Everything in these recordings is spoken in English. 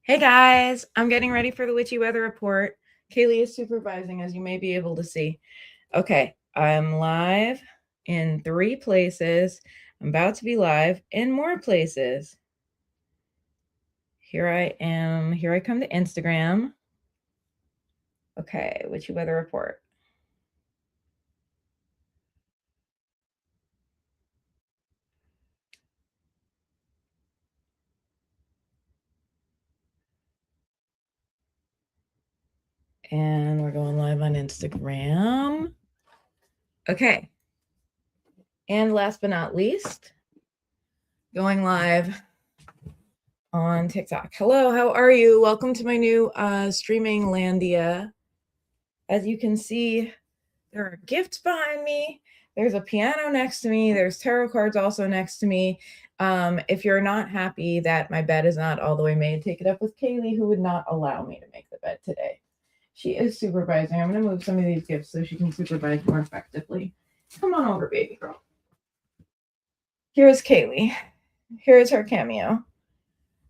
Hey guys, I'm getting ready for the witchy weather report. Kaylee is supervising, as you may be able to see. Okay, I'm live in 3 places. I'm about to be live in more places. Here I am. Here I come to Instagram. Okay, witchy weather report. And we're going live on Instagram. Okay. And last but not least, going live on TikTok. Hello, how are you? Welcome to my new streaming landia. As you can see, there are gifts behind me. There's a piano next to me. There's tarot cards also next to me. If you're not happy that my bed is not all the way made, take it up with Kaylee, who would not allow me to make the bed today. She is supervising. I'm going to move some of these gifts so she can supervise more effectively. Come on over, baby girl. Here's Kaylee. Here's her cameo.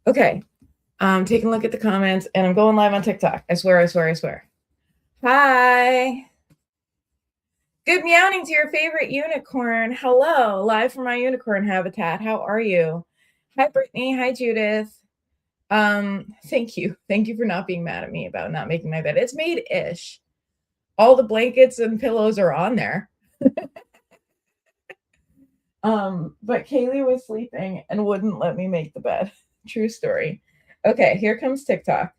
Okay. I'm taking a look at the comments, and I'm going live on TikTok. I swear, I swear, I swear. Hi. Good meowing to your favorite unicorn. Hello, live from my unicorn habitat. How are you? Hi, Brittany. Hi, Judith. Thank you. Thank you for not being mad at me about not making my bed. It's made-ish. All the blankets and pillows are on there. But Kaylee was sleeping and wouldn't let me make the bed. True story. Okay, here comes TikTok.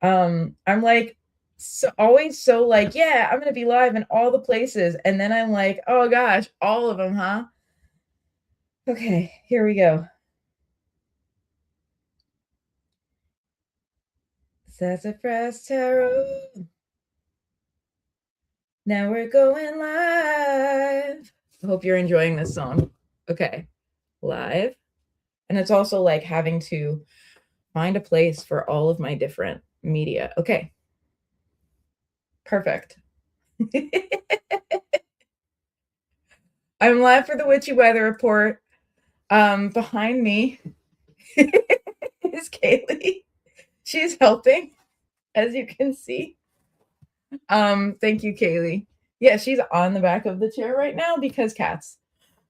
I'm like, always so like, yeah, I'm gonna be live in all the places, and then I'm like, oh gosh, all of them, huh? Okay, here we go. Sassafrastarot. Now we're going live. I hope you're enjoying this song. Okay, live. And it's also like having to find a place for all of my different media. Okay, perfect. I'm live for the witchy weather report. Behind me is Kaylee. She's helping, as you can see. Thank you, Kaylee. Yeah, she's on the back of the chair right now because cats.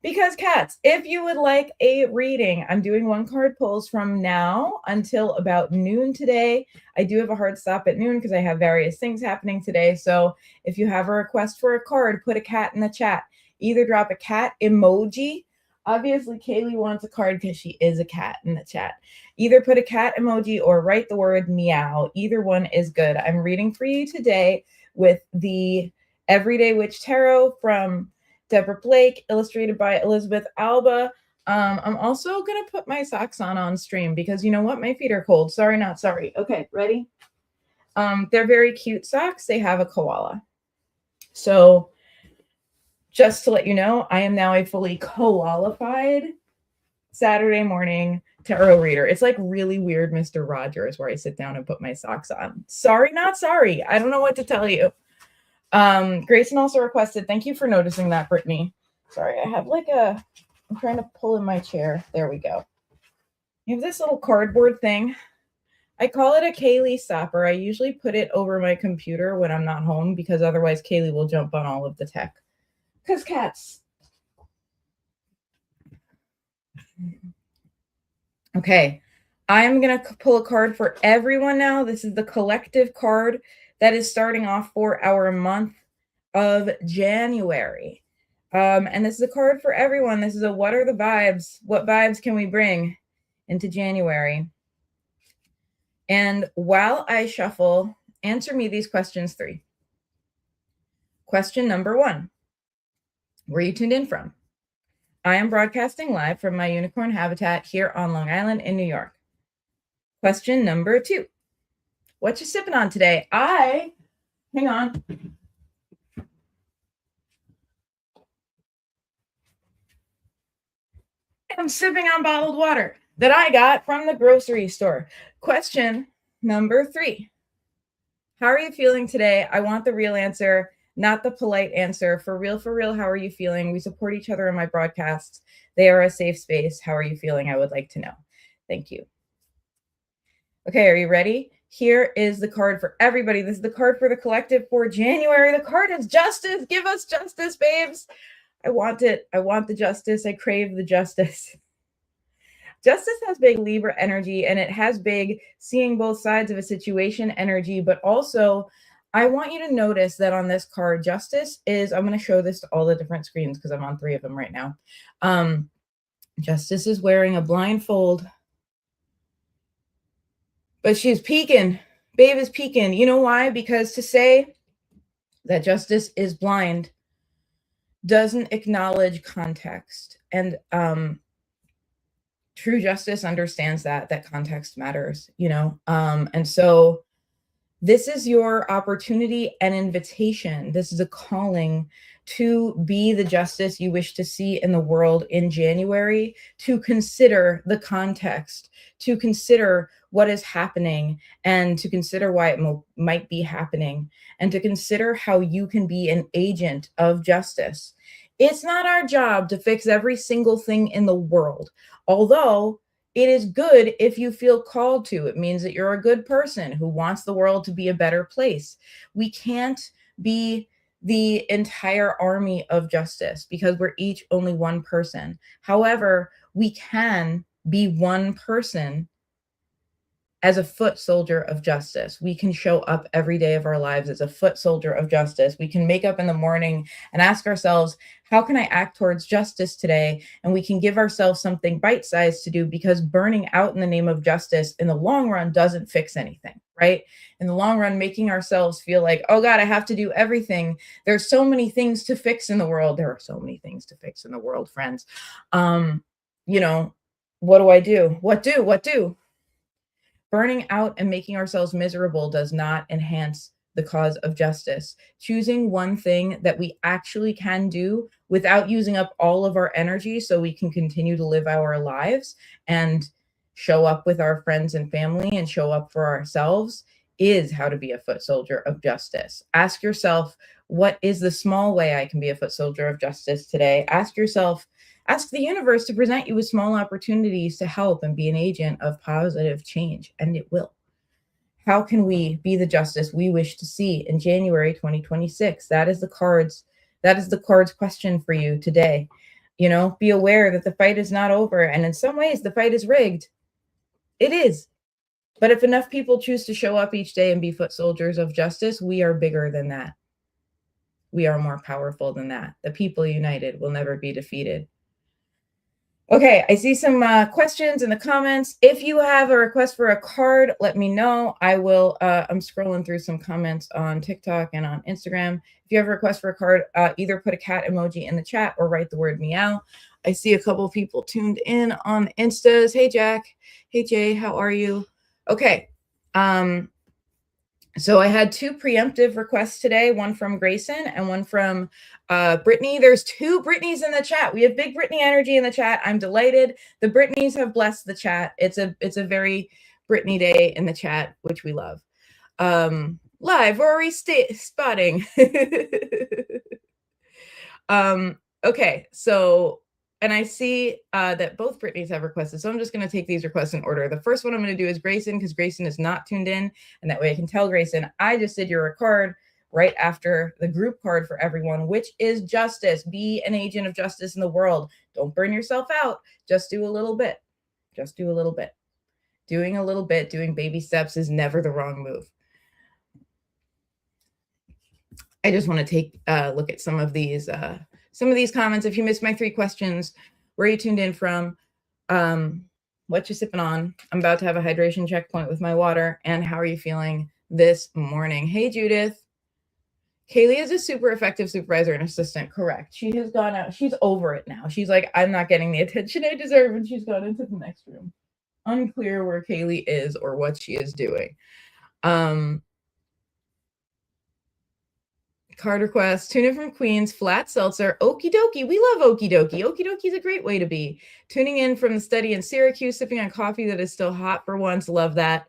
Because cats. If you would like a reading, I'm doing 1 card pulls from now until about noon today. I do have a hard stop at noon because I have various things happening today. So if you have a request for a card, put a cat in the chat. Either drop a cat emoji. Obviously, Kaylee wants a card because she is a cat in the chat. Either put a cat emoji or write the word meow. Either one is good. I'm reading for you today with the Everyday Witch Tarot from Deborah Blake, illustrated by Elizabeth Alba. I'm also going to put my socks on stream because you know what? My feet are cold. Sorry, not sorry. Okay, ready? They're very cute socks. They have a koala. So just to let you know, I am now a fully qualified Saturday morning tarot reader. It's like really weird Mr. Rogers where I sit down and put my socks on. Sorry, not sorry. I don't know what to tell you. Grayson also requested, thank you for noticing that, Brittany. Sorry, I have like I'm trying to pull in my chair. There we go. You have this little cardboard thing. I call it a Kaylee stopper. I usually put it over my computer when I'm not home because otherwise Kaylee will jump on all of the tech. Because cats. Okay, I'm going to pull a card for everyone now. This is the collective card that is starting off for our month of January. And this is a card for everyone. This is a what are the vibes? What vibes can we bring into January? And while I shuffle, answer me these questions 3. Question number 1. Where are you tuned in from? I am broadcasting live from my unicorn habitat here on Long Island in New York. Question number 2. What you sipping on today? Hang on. I'm sipping on bottled water that I got from the grocery store. Question number 3. How are you feeling today? I want the real answer, not the polite answer. For real, how are you feeling? We support each other in my broadcasts. They are a safe space. How are you feeling? I would like to know. Thank you. Okay, are you ready? Here is the card for everybody. This is the card for the collective for January. The card is justice. Give us justice, babes. I want it. I want the justice. I crave the justice. Justice has big Libra energy, and it has big seeing both sides of a situation energy, but also I want you to notice that on this card, justice is, I'm going to show this to all the different screens because I'm on 3 of them right now. Justice is wearing a blindfold, but she's peeking. Babe is peeking. You know why? Because to say that justice is blind doesn't acknowledge context. And true justice understands that context matters, you know? And so this is your opportunity and invitation. This is a calling to be the justice you wish to see in the world in January, to consider the context, to consider what is happening, and to consider why it might be happening, and to consider how you can be an agent of justice. It's not our job to fix every single thing in the world, although it is good if you feel called to. It means that you're a good person who wants the world to be a better place. We can't be the entire army of justice because we're each only one person. However, we can be one person as a foot soldier of justice. We can show up every day of our lives as a foot soldier of justice. We can make up in the morning and ask ourselves, how can I act towards justice today? And we can give ourselves something bite-sized to do, because burning out in the name of justice in the long run doesn't fix anything, right? In the long run, making ourselves feel like, oh God, I have to do everything. There's so many things to fix in the world. There are so many things to fix in the world, friends. You know, what do I do? What do? Burning out and making ourselves miserable does not enhance the cause of justice. Choosing one thing that we actually can do without using up all of our energy so we can continue to live our lives and show up with our friends and family and show up for ourselves is how to be a foot soldier of justice. Ask yourself, what is the small way I can be a foot soldier of justice today? Ask yourself, ask the universe to present you with small opportunities to help and be an agent of positive change, and it will. How can we be the justice we wish to see in January 2026? That is the cards question for you today. You know, be aware that the fight is not over, and in some ways the fight is rigged. It is. But if enough people choose to show up each day and be foot soldiers of justice, we are bigger than that. We are more powerful than that. The people united will never be defeated. Okay, I see some questions in the comments. If you have a request for a card, let me know. I will, I'm scrolling through some comments on TikTok and on Instagram. If you have a request for a card, either put a cat emoji in the chat or write the word meow. I see a couple people tuned in on Instas. Hey, Jack. Hey, Jay, how are you? Okay. So I had 2 preemptive requests today, one from Grayson and one from Brittany. There's 2 Brittany's in the chat. We have big Brittany energy in the chat. I'm delighted. The Brittany's have blessed the chat. It's a very Brittany day in the chat, which we love. Live, Rory spotting. Okay, so, and I see that both Brittany's have requested, so I'm just going to take these requests in order. The first one I'm going to do is Grayson, because Grayson is not tuned in, and that way I can tell Grayson, I just did your card right after the group card for everyone, which is justice. Be an agent of justice in the world. Don't burn yourself out. Just do a little bit. Just do a little bit. Doing a little bit, doing baby steps is never the wrong move. I just want to take a look at some of these comments. If you missed my 3 questions, where are you tuned in from? What you sipping on? I'm about to have a hydration checkpoint with my water. And how are you feeling this morning? Hey, Judith. Kaylee is a super effective supervisor and assistant. Correct. She has gone out. She's over it now. She's like, I'm not getting the attention I deserve. And she's gone into the next room. Unclear where Kaylee is or what she is doing. Card request, tuna from Queens, flat seltzer, okie dokie. We love okie dokie. Okie dokie is a great way to be. Tuning in from the study in Syracuse, sipping on coffee that is still hot for once. Love that.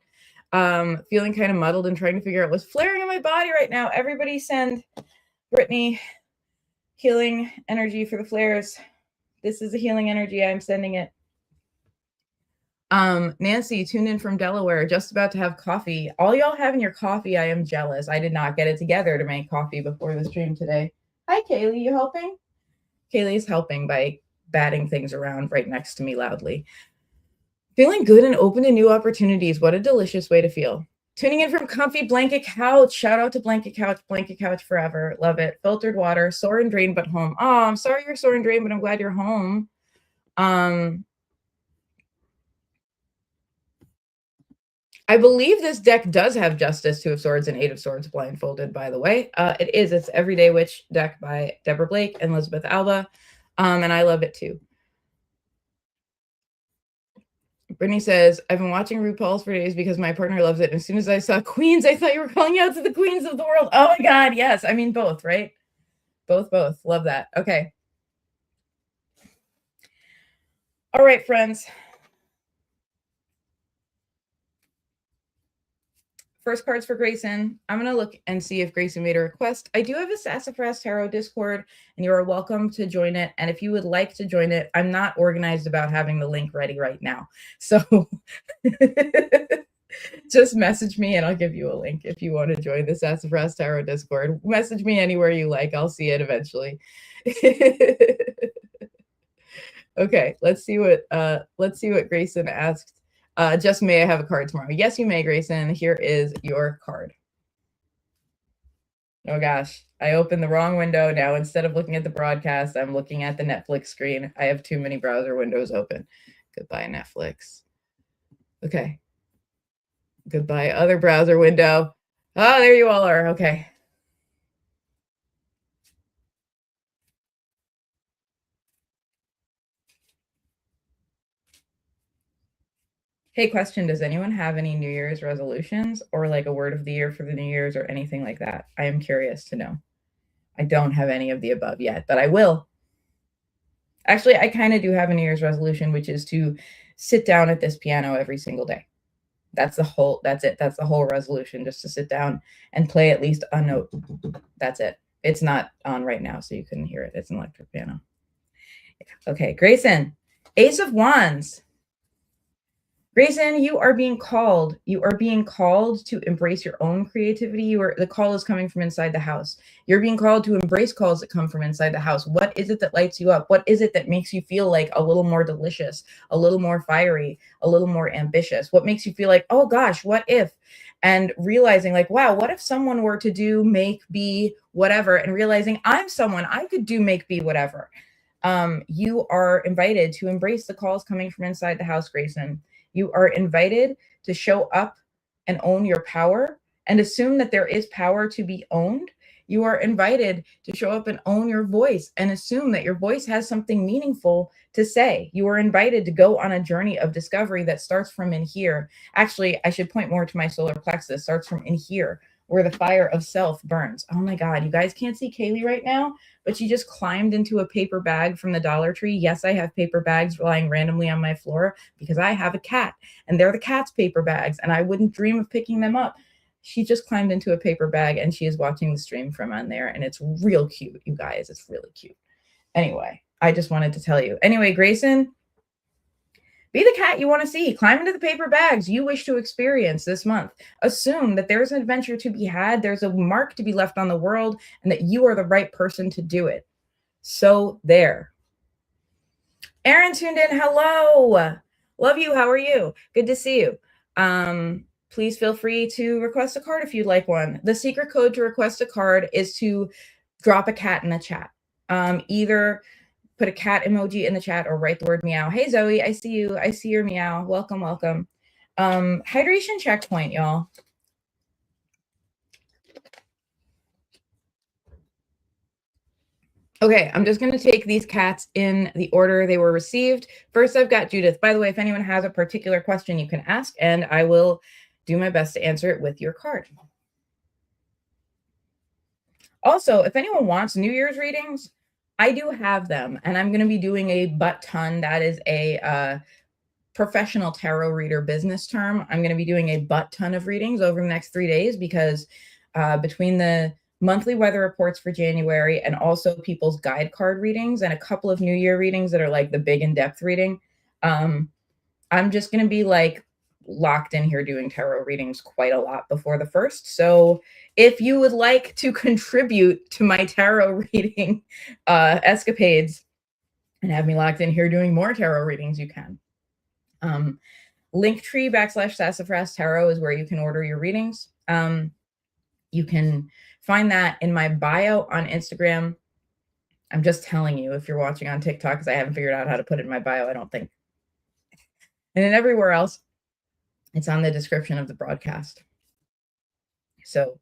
Feeling kind of muddled and trying to figure out what's flaring in my body right now. Everybody send Brittany healing energy for the flares. This is a healing energy. I'm sending it. Nancy tuned in from Delaware, just about to have coffee. All y'all having your coffee, I am jealous. I did not get it together to make coffee before the stream today. Hi, Kaylee, you helping? Kaylee's helping by batting things around right next to me loudly. Feeling good and open to new opportunities. What a delicious way to feel. Tuning in from comfy blanket couch. Shout out to blanket couch forever. Love it. Filtered water, sore and drained, but home. Oh, I'm sorry you're sore and drained, but I'm glad you're home. I believe this deck does have Justice, Two of Swords, and Eight of Swords blindfolded, by the way. It is. It's Everyday Witch deck by Deborah Blake and Elizabeth Alba. And I love it too. Brittany says, I've been watching RuPaul's for days because my partner loves it. And as soon as I saw Queens, I thought you were calling out to the queens of the world. Oh my God, yes. I mean, both, right? Both. Love that. Okay. All right, friends. First cards for Grayson. I'm going to look and see if Grayson made a request. I do have a Sassafras Tarot Discord, and you are welcome to join it. And if you would like to join it, I'm not organized about having the link ready right now. So just message me and I'll give you a link if you want to join the Sassafras Tarot Discord. Message me anywhere you like. I'll see it eventually. Okay, let's see what Grayson asked. Just may I have a card tomorrow? Yes, you may, Grayson. Here is your card. Oh gosh, I opened the wrong window. Now instead of looking at the broadcast, I'm looking at the Netflix screen. I have too many browser windows open. Goodbye, Netflix. Okay. Goodbye, other browser window. Oh, there you all are. Okay. Hey, question, does anyone have any New Year's resolutions or like a word of the year for the New Year's or anything like that? I am curious to know. I don't have any of the above yet, but I will. Actually, I kind of do have a New Year's resolution, which is to sit down at this piano every single day. That's it. That's the whole resolution, just to sit down and play at least a note. That's it. It's not on right now, so you couldn't hear it. It's an electric piano. Okay, Grayson, Ace of Wands. Grayson, you are being called. You are being called to embrace your own creativity. The call is coming from inside the house. You're being called to embrace calls that come from inside the house. What is it that lights you up? What is it that makes you feel like a little more delicious, a little more fiery, a little more ambitious? What makes you feel like, oh gosh, what if? And realizing like, wow, what if someone were to do, make, be, whatever, and realizing I'm someone, I could do, make, be, whatever. You are invited to embrace the calls coming from inside the house, Grayson. You are invited to show up and own your power and assume that there is power to be owned. You are invited to show up and own your voice and assume that your voice has something meaningful to say. You are invited to go on a journey of discovery that starts from in here. Actually, I should point more to my solar plexus, starts from in here, where the fire of self burns. Oh my God, you guys can't see Kaylee right now, but she just climbed into a paper bag from the Dollar Tree. Yes, I have paper bags lying randomly on my floor because I have a cat, and they're the cat's paper bags, and I wouldn't dream of picking them up. She just climbed into a paper bag, and she is watching the stream from on there, and it's real cute, you guys. It's really cute. Anyway, I just wanted to tell you. Anyway, Grayson, be the cat you want to see. Climb into the paper bags you wish to experience this month. Assume that there's an adventure to be had, there's a mark to be left on the world, and that you are the right person to do it. So there. Aaron tuned in. Hello. Love you. How are you? Good to see you. Please feel free to request a card if you'd like one. The secret code to request a card is to drop a cat in the chat. Either put a cat emoji in the chat or write the word meow. Hey, Zoe, I see you. I see your meow. Welcome, welcome. Hydration checkpoint, y'all. Okay, I'm just going to take these cats in the order they were received. First, I've got Judith. By the way, if anyone has a particular question, you can ask, and I will do my best to answer it with your card. Also, if anyone wants New Year's readings, I do have them, and I'm going to be doing a butt ton. That is a professional tarot reader business term. I'm going to be doing a butt ton of readings over the next 3 days because between the monthly weather reports for January and also people's guide card readings and a couple of New Year readings that are like the big in-depth reading, I'm just going to be like locked in here doing tarot readings quite a lot before the 1st. So if you would like to contribute to my tarot reading escapades and have me locked in here doing more tarot readings, you can. Linktree.ee/sassafrastarot is where you can order your readings. You can find that in my bio on Instagram. I'm just telling you, if you're watching on TikTok, because I haven't figured out how to put it in my bio, I don't think. And then everywhere else, it's on the description of the broadcast. So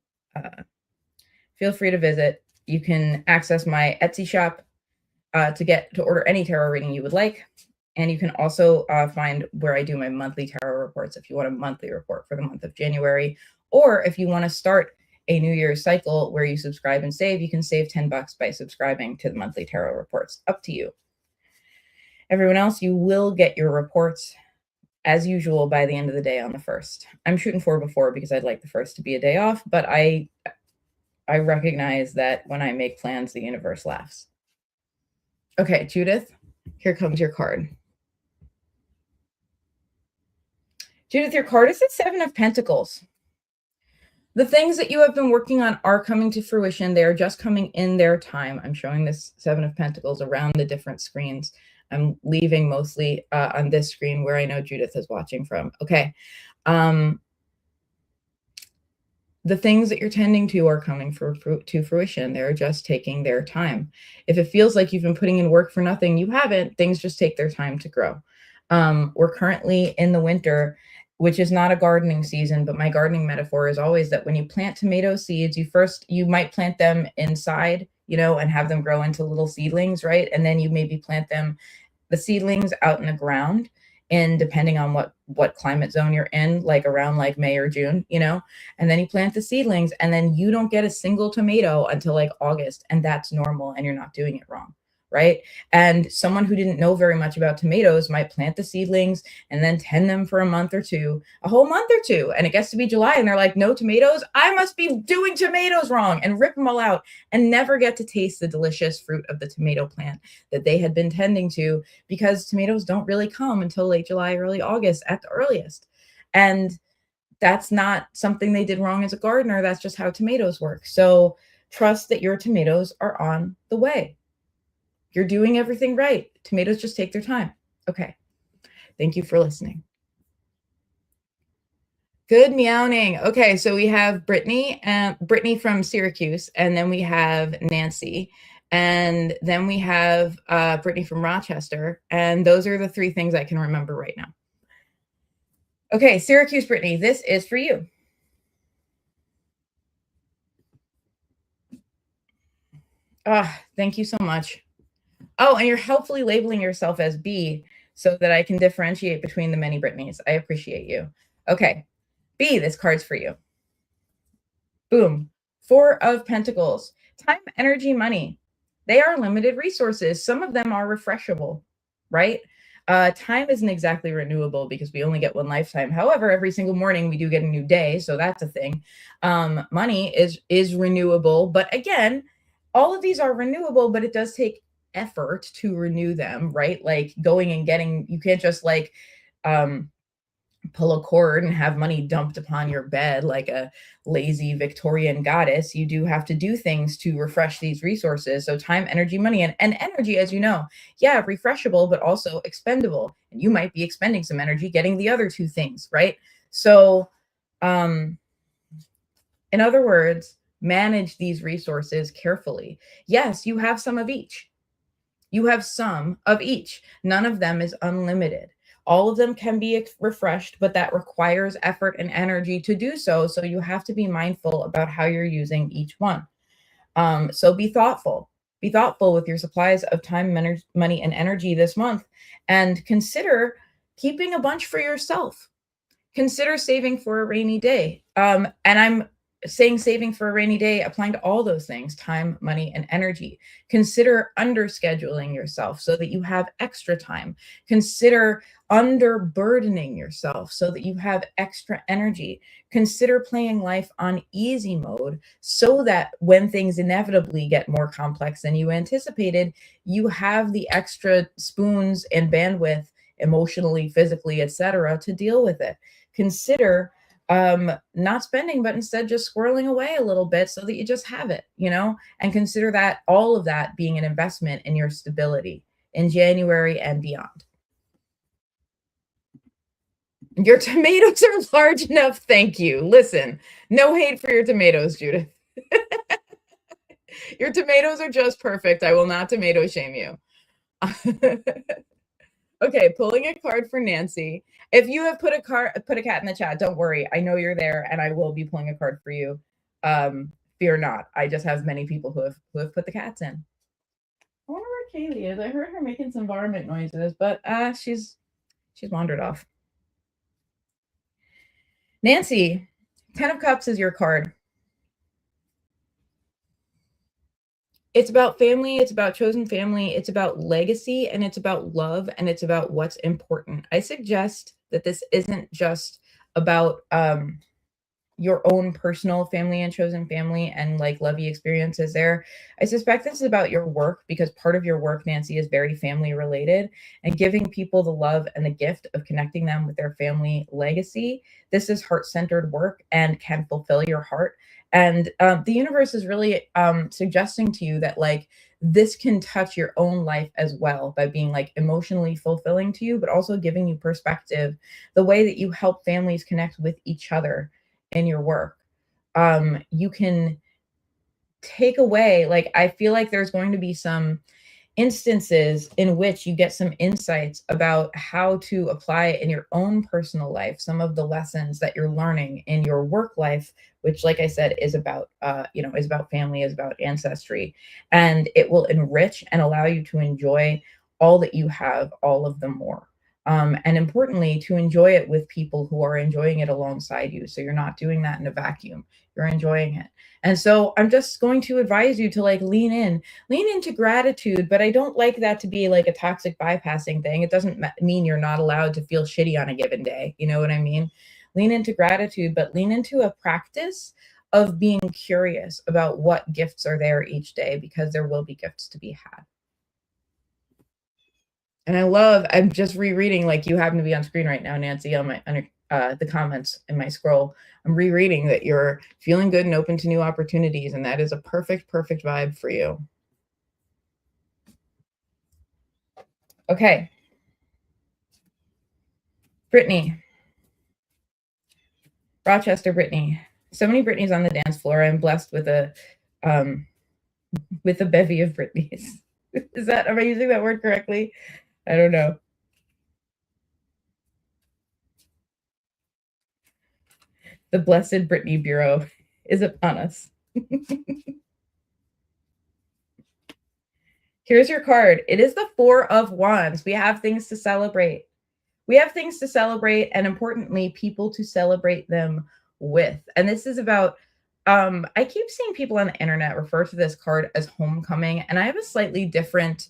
feel free to visit. You can access my Etsy shop to order any tarot reading you would like. And you can also find where I do my monthly tarot reports if you want a monthly report for the month of January. Or if you want to start a New Year's cycle where you subscribe and save, you can save $10 by subscribing to the monthly tarot reports. Up to you. Everyone else, you will get your reports as usual by the end of the day on the 1st. I'm shooting for before because I'd like the 1st to be a day off, but I recognize that when I make plans, the universe laughs. Okay, Judith, here comes your card. Judith, your card is the 7 of Pentacles. The things that you have been working on are coming to fruition. They are just coming in their time. I'm showing this 7 of Pentacles around the different screens. I'm leaving mostly on this screen where I know Judith is watching from. Okay. The things that you're tending to are coming to fruition. They're just taking their time. If it feels like you've been putting in work for nothing, you haven't. Things just take their time to grow. We're currently in the winter, which is not a gardening season, but my gardening metaphor is always that when you plant tomato seeds, you might plant them inside, and have them grow into little seedlings, right? And then you maybe plant the seedlings out in the ground, and depending on what climate zone you're in, like around like May or June, and then you plant the seedlings, and then you don't get a single tomato until like August, and that's normal, and you're not doing it wrong. Right? And someone who didn't know very much about tomatoes might plant the seedlings and then tend them for a whole month or two. And it gets to be July and they're like, no tomatoes. I must be doing tomatoes wrong, and rip them all out and never get to taste the delicious fruit of the tomato plant that they had been tending to, because tomatoes don't really come until late July, early August at the earliest. And that's not something they did wrong as a gardener. That's just how tomatoes work. So trust that your tomatoes are on the way. You're doing everything right. Tomatoes just take their time. Okay. Thank you for listening. Good meowing. Okay, so we have Brittany from Syracuse, and then we have Nancy, and then we have Brittany from Rochester, and those are the 3 things I can remember right now. Okay, Syracuse Brittany, this is for you. Thank you so much. Oh, and you're helpfully labeling yourself as B so that I can differentiate between the many Britneys. I appreciate you. Okay, B, this card's for you. Boom. 4 of Pentacles. Time, energy, money. They are limited resources. Some of them are refreshable, right? Time isn't exactly renewable because we only get one lifetime. However, every single morning we do get a new day, so that's a thing. Money is renewable, but again, all of these are renewable, but it does take effort to renew them, right? Like going and getting, you can't just like pull a cord and have money dumped upon your bed like a lazy Victorian goddess. You do have to do things to refresh these resources. So time, energy, money, and energy, as you know, yeah, refreshable, but also expendable. And you might be expending some energy getting the other 2 things, right? So in other words, manage these resources carefully. Yes, you have some of each. You have some of each. None of them is unlimited. All of them can be refreshed, but that requires effort and energy to do so. So you have to be mindful about how you're using each one. So be thoughtful. Be thoughtful with your supplies of time, money, and energy this month, and consider keeping a bunch for yourself. Consider saving for a rainy day. And I'm saying saving for a rainy day, applying to all those things, time, money, and energy. Consider underscheduling yourself so that you have extra time. Consider underburdening yourself so that you have extra energy. Consider playing life on easy mode so that when things inevitably get more complex than you anticipated, you have the extra spoons and bandwidth emotionally, physically, etc., to deal with it. Consider not spending, but instead just squirreling away a little bit so that you just have it, and consider that all of that being an investment in your stability in January and beyond. Your tomatoes are large enough. Thank you. Listen, no hate for your tomatoes, Judith. Your tomatoes are just perfect. I will not tomato shame you. Okay, pulling a card for Nancy. If you have put a cat in the chat, don't worry. I know you're there, and I will be pulling a card for you. Fear not. I just have many people who have put the cats in. I wonder where Kaylee is. I heard her making some varmint noises, but she's wandered off. Nancy, 10 of Cups is your card. It's about family, it's about chosen family, it's about legacy, and it's about love, and it's about what's important. I suggest that this isn't just about your own personal family and chosen family and like lovey experiences there. I suspect this is about your work, because part of your work, Nancy, is very family related, and giving people the love and the gift of connecting them with their family legacy. This is heart-centered work and can fulfill your heart. And the universe is really suggesting to you that like this can touch your own life as well by being like emotionally fulfilling to you, but also giving you perspective, the way that you help families connect with each other in your work. You can take away, like, I feel like there's going to be some instances in which you get some insights about how to apply in your own personal life some of the lessons that you're learning in your work life, which, like I said, is about is about family, is about ancestry, and it will enrich and allow you to enjoy all that you have, all of them more. And importantly, to enjoy it with people who are enjoying it alongside you. So you're not doing that in a vacuum, you're enjoying it. And so I'm just going to advise you to like lean into gratitude, but I don't like that to be like a toxic bypassing thing. It doesn't mean you're not allowed to feel shitty on a given day. You know what I mean? Lean into gratitude, but lean into a practice of being curious about what gifts are there each day, because there will be gifts to be had. And I'm just rereading, like you happen to be on screen right now, Nancy, on my under the comments in my scroll. I'm rereading that you're feeling good and open to new opportunities, and that is a perfect vibe for you. Okay. Brittany. Rochester Brittany. So many Brittany's on the dance floor. I'm blessed with a bevy of Brittany's. Am I using that word correctly? I don't know. The blessed Brittany Bureau is upon us. Here's your card. It is the Four of Wands. We have things to celebrate. We have things to celebrate, and importantly, people to celebrate them with. And this is about, I keep seeing people on the internet refer to this card as homecoming, and I have a slightly different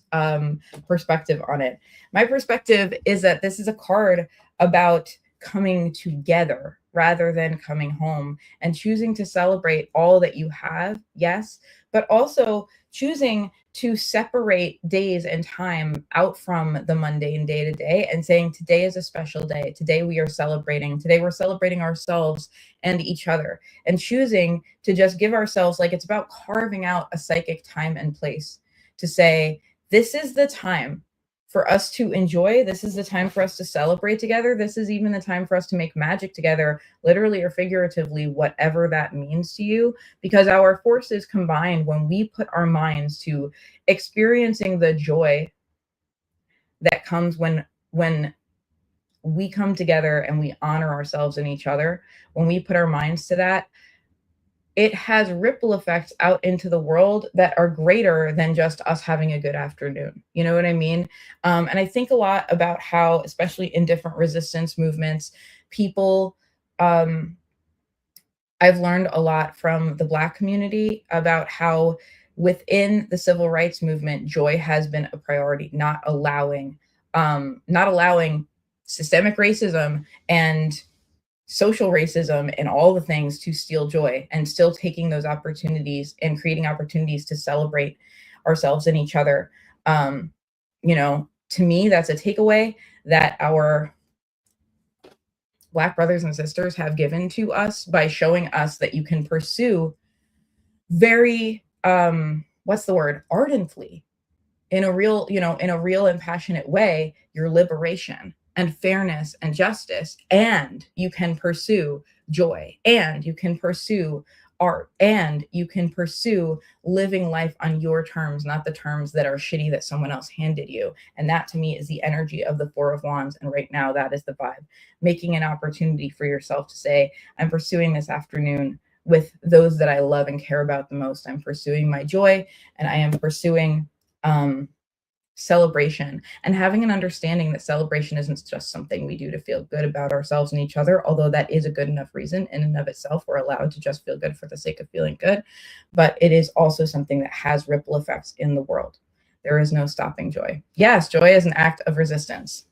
perspective on it. My perspective is that this is a card about coming together rather than coming home, and choosing to celebrate all that you have, yes, but also choosing to separate days and time out from the mundane day to day and saying, today is a special day. Today we are celebrating. Today we're celebrating ourselves and each other, and choosing to just give ourselves, like, it's about carving out a psychic time and place to say, this is the time for us to enjoy. This is the time for us to celebrate together. This is even the time for us to make magic together, literally or figuratively, whatever that means to you, because our forces combine when we put our minds to experiencing the joy that comes when we come together and we honor ourselves and each other. When we put our minds to that, it has ripple effects out into the world that are greater than just us having a good afternoon. You know what I mean? And I think a lot about how, especially in different resistance movements, people, I've learned a lot from the Black community about how within the civil rights movement, joy has been a priority, not allowing systemic racism and social racism and all the things to steal joy, and still taking those opportunities and creating opportunities to celebrate ourselves and each other. to me, that's a takeaway that our Black brothers and sisters have given to us by showing us that you can pursue very, what's the word? Ardently, in a real, in a real and passionate way, your liberation and fairness and justice. And you can pursue joy, and you can pursue art, and you can pursue living life on your terms, not the terms that are shitty that someone else handed you. And that to me is the energy of the Four of Wands. And right now, that is the vibe. Making an opportunity for yourself to say, I'm pursuing this afternoon with those that I love and care about the most. I'm pursuing my joy, and I am pursuing celebration, and having an understanding that celebration isn't just something we do to feel good about ourselves and each other, although that is a good enough reason in and of itself. We're allowed to just feel good for the sake of feeling good, but it is also something that has ripple effects in the world. There is no stopping joy. Yes, joy is an act of resistance.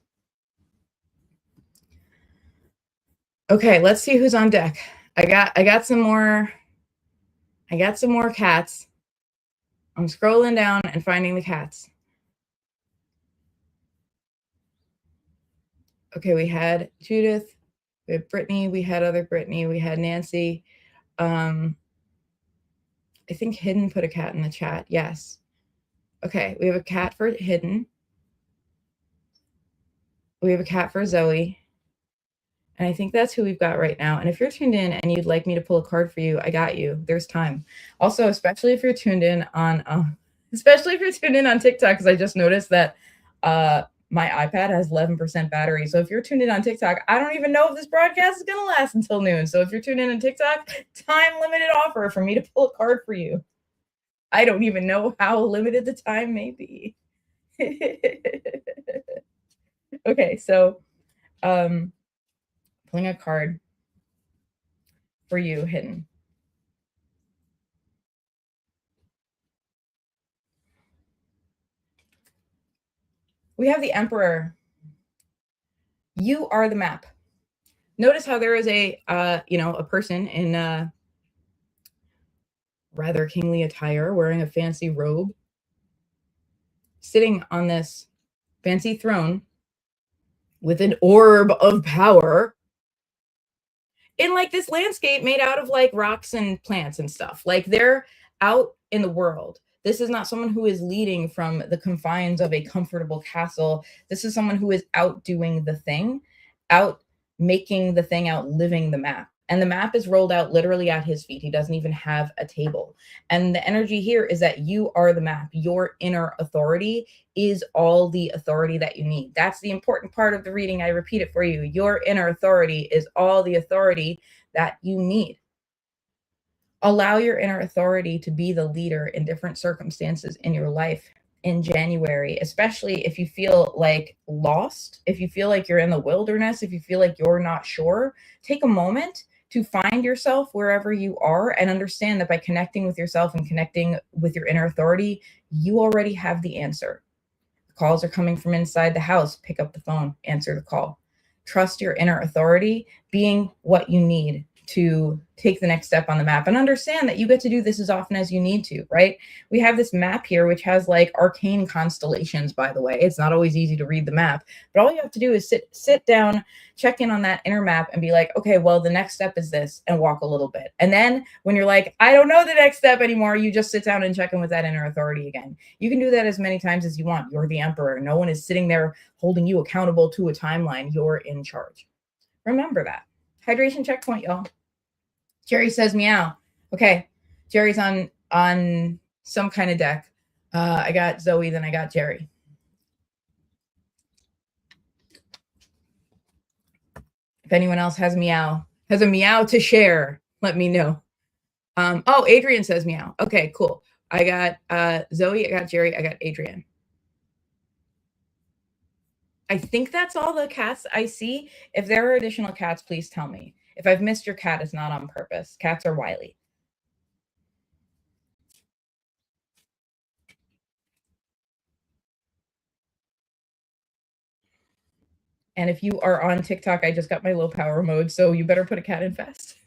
Okay, let's see who's on deck. I got some more cats. I'm scrolling down and finding the cats. Okay, we had Judith, we had Brittany, we had other Brittany, we had Nancy. I think Hidden put a cat in the chat. Yes. Okay, we have a cat for Hidden. We have a cat for Zoe. And I think that's who we've got right now. And if you're tuned in and you'd like me to pull a card for you, I got you. There's time. Also, especially if you're tuned in on TikTok, because I just noticed that my iPad has 11% battery. So if you're tuned in on TikTok, I don't even know if this broadcast is going to last until noon. So if you're tuned in on TikTok, time limited offer for me to pull a card for you. I don't even know how limited the time may be. Okay, so pulling a card for you, Hidden. We have the Emperor. You are the map. Notice how there is a person in rather kingly attire, wearing a fancy robe, sitting on this fancy throne with an orb of power in like this landscape made out of like rocks and plants and stuff. Like they're out in the world. This is not someone who is leading from the confines of a comfortable castle. This is someone who is out doing the thing, out making the thing, out living the map. And the map is rolled out literally at his feet. He doesn't even have a table. And the energy here is that you are the map. Your inner authority is all the authority that you need. That's the important part of the reading. I repeat it for you. Your inner authority is all the authority that you need. Allow your inner authority to be the leader in different circumstances in your life in January, especially if you feel like lost, if you feel like you're in the wilderness, if you feel like you're not sure. Take a moment to find yourself wherever you are and understand that by connecting with yourself and connecting with your inner authority, you already have the answer. The calls are coming from inside the house. Pick up the phone, answer the call. Trust your inner authority being what you need to take the next step on the map, and understand that you get to do this as often as you need to, right? We have this map here, which has like arcane constellations, by the way. It's not always easy to read the map, but all you have to do is sit down, check in on that inner map and be like, okay, well, the next step is this, and walk a little bit. And then when you're like, I don't know the next step anymore, you just sit down and check in with that inner authority again. You can do that as many times as you want. You're the emperor. No one is sitting there holding you accountable to a timeline. You're in charge. Remember that. Hydration checkpoint, y'all. Jerry says meow. Okay, Jerry's on some kind of deck. I got Zoe, then I got Jerry. If anyone else has a meow to share, let me know. Oh, Adrian says meow. Okay, cool. I got Zoe, I got Jerry, I got Adrian. I think that's all the cats I see. If there are additional cats, please tell me. If I've missed your cat, it's not on purpose. Cats are wily. And if you are on TikTok, I just got my low power mode, so you better put a cat in fast.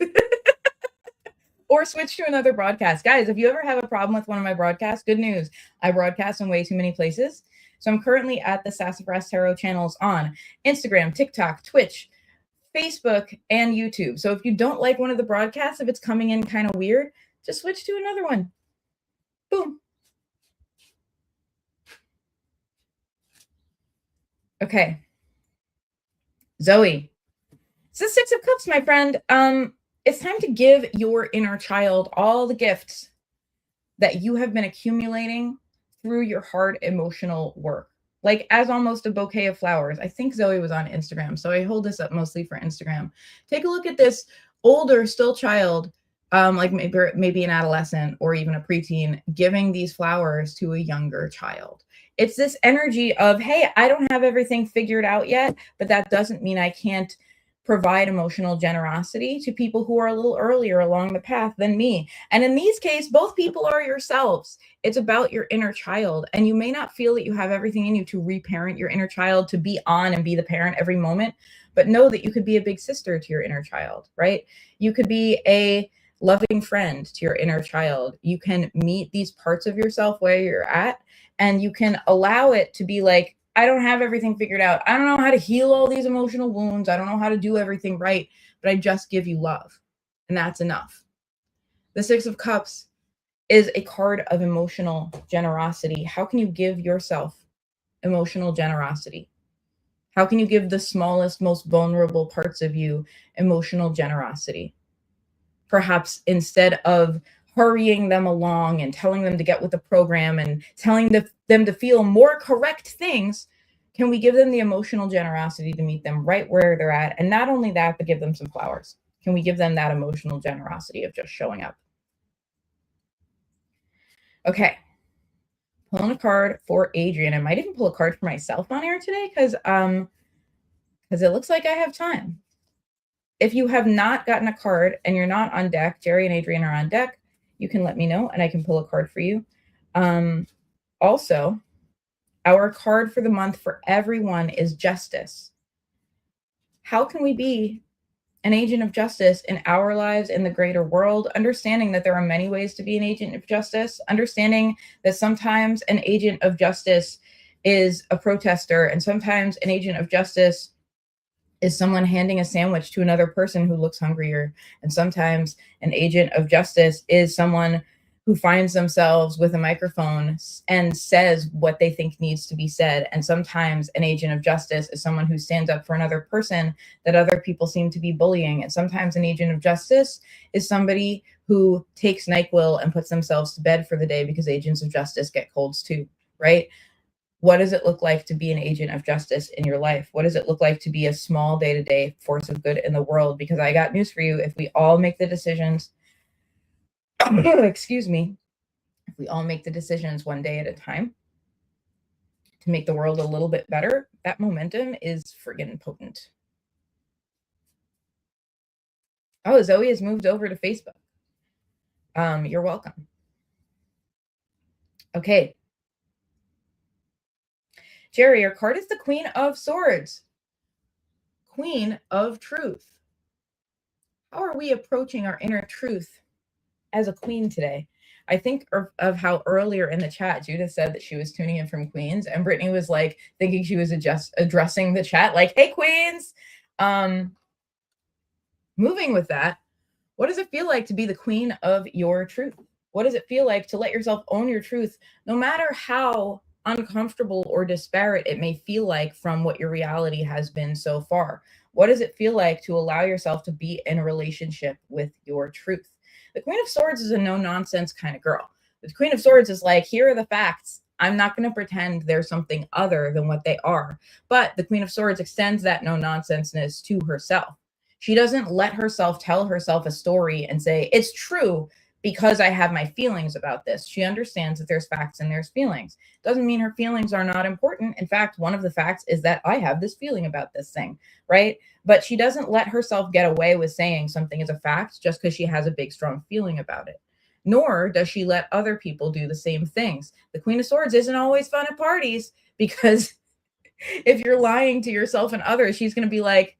Or switch to another broadcast. Guys, if you ever have a problem with one of my broadcasts, good news. I broadcast in way too many places. So I'm currently at the Sassafras Tarot channels on Instagram, TikTok, Twitch, Facebook, and YouTube. So if you don't like one of the broadcasts, if it's coming in kind of weird, just switch to another one. Boom. Okay. Zoe. It's the Six of Cups, my friend. It's time to give your inner child all the gifts that you have been accumulating through your hard emotional work. Like as almost a bouquet of flowers. I think Zoe was on Instagram, so I hold this up mostly for Instagram. Take a look at this older, still child, like maybe an adolescent or even a preteen, giving these flowers to a younger child. It's this energy of, hey, I don't have everything figured out yet, but that doesn't mean I can't provide emotional generosity to people who are a little earlier along the path than me. And in these cases, both people are yourselves. It's about your inner child. And you may not feel that you have everything in you to reparent your inner child, to be on and be the parent every moment, but know that you could be a big sister to your inner child, right? You could be a loving friend to your inner child. You can meet these parts of yourself where you're at, and you can allow it to be like, I don't have everything figured out. I don't know how to heal all these emotional wounds. I don't know how to do everything right, but I just give you love. And that's enough. The Six of Cups is a card of emotional generosity. How can you give yourself emotional generosity? How can you give the smallest, most vulnerable parts of you emotional generosity? Perhaps instead of hurrying them along and telling them to get with the program and telling them to feel more correct things, can we give them the emotional generosity to meet them right where they're at? And not only that, but give them some flowers. Can we give them that emotional generosity of just showing up? Okay. Pulling a card for Adrian. I might even pull a card for myself on here today because it looks like I have time. If you have not gotten a card and you're not on deck, Jerry and Adrian are on deck, you can let me know and I can pull a card for you. Also, our card for the month for everyone is justice. How can we be an agent of justice in our lives, in the greater world, understanding that there are many ways to be an agent of justice, understanding that sometimes an agent of justice is a protester, and sometimes an agent of justice is someone handing a sandwich to another person who looks hungrier. And sometimes an agent of justice is someone who finds themselves with a microphone and says what they think needs to be said. And sometimes an agent of justice is someone who stands up for another person that other people seem to be bullying. And sometimes an agent of justice is somebody who takes NyQuil and puts themselves to bed for the day, because agents of justice get colds too, right? What does it look like to be an agent of justice in your life? What does it look like to be a small day-to-day force of good in the world? Because I got news for you. If we all make the decisions, excuse me, if we all make the decisions one day at a time to make the world a little bit better, that momentum is friggin' potent. Oh, Zoe has moved over to Facebook. You're welcome. Okay. Jerry, your card is the Queen of Swords. Queen of Truth. How are we approaching our inner truth as a queen today? I think of how earlier in the chat, Judith said that she was tuning in from Queens, and Brittany was like thinking she was just addressing the chat like, hey, Queens. Moving with that, what does it feel like to be the queen of your truth? What does it feel like to let yourself own your truth, no matter how uncomfortable or disparate it may feel like from what your reality has been so far? What does it feel like to allow yourself to be in a relationship with your truth? The Queen of Swords is a no-nonsense kind of girl. The Queen of Swords is like, here are the facts. I'm not going to pretend they're something other than what they are. But the Queen of Swords extends that no-nonsenseness to herself. She doesn't let herself tell herself a story and say, it's true because I have my feelings about this. She understands that there's facts and there's feelings. Doesn't mean her feelings are not important. In fact, one of the facts is that I have this feeling about this thing, right? But she doesn't let herself get away with saying something is a fact just because she has a big, strong feeling about it. Nor does she let other people do the same things. The Queen of Swords isn't always fun at parties, because if you're lying to yourself and others, she's going to be like,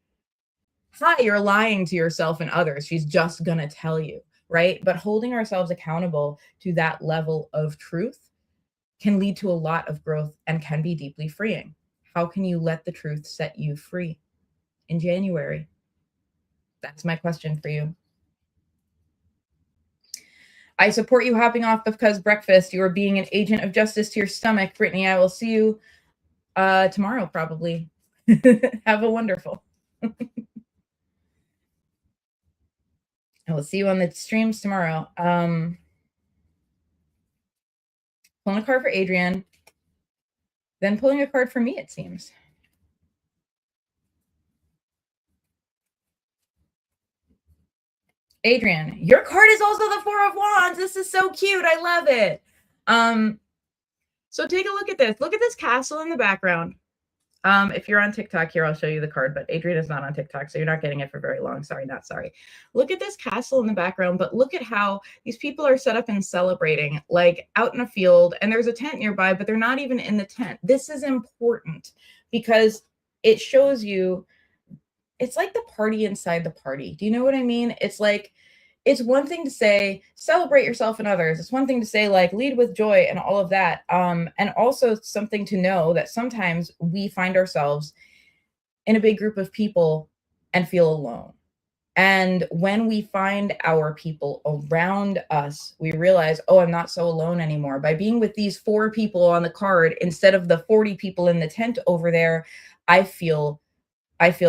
hi, you're lying to yourself and others. She's just going to tell you, right? But holding ourselves accountable to that level of truth can lead to a lot of growth and can be deeply freeing. How can you let the truth set you free in January? That's my question for you. I support you hopping off because breakfast. You are being an agent of justice to your stomach. Brittany, I will see you tomorrow, probably. Have a wonderful. I will see you on the streams tomorrow. Pulling a card for Adrian, then pulling a card for me, it seems. Adrian, your card is also the Four of Wands. This is so cute. I love it. So take a look at this. Look at this castle in the background. If you're on TikTok here, I'll show you the card, but Adrian is not on TikTok, so you're not getting it for very long. Sorry, not sorry. Look at this castle in the background, but look at how these people are set up and celebrating, like out in a field, and there's a tent nearby, but they're not even in the tent. This is important because it shows you, it's like the party inside the party. Do you know what I mean? It's like, it's one thing to say, celebrate yourself and others. It's one thing to say, like, lead with joy and all of that. And also something to know that sometimes we find ourselves in a big group of people and feel alone. And when we find our people around us, we realize, oh, I'm not so alone anymore. By being with these 4 people on the card, instead of the 40 people in the tent over there, I feel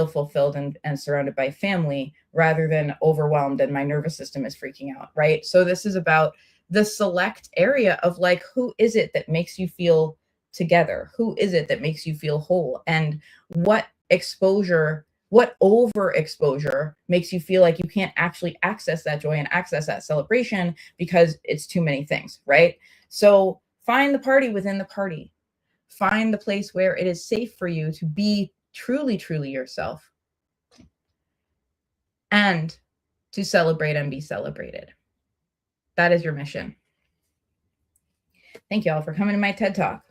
fulfilled and surrounded by family rather than overwhelmed and my nervous system is freaking out, right? So this is about the select area of like, who is it that makes you feel together? Who is it that makes you feel whole? And what overexposure makes you feel like you can't actually access that joy and access that celebration because it's too many things, right? So find the party within the party. Find the place where it is safe for you to be truly, truly yourself and to celebrate and be celebrated. That is your mission. Thank you all for coming to my TED Talk.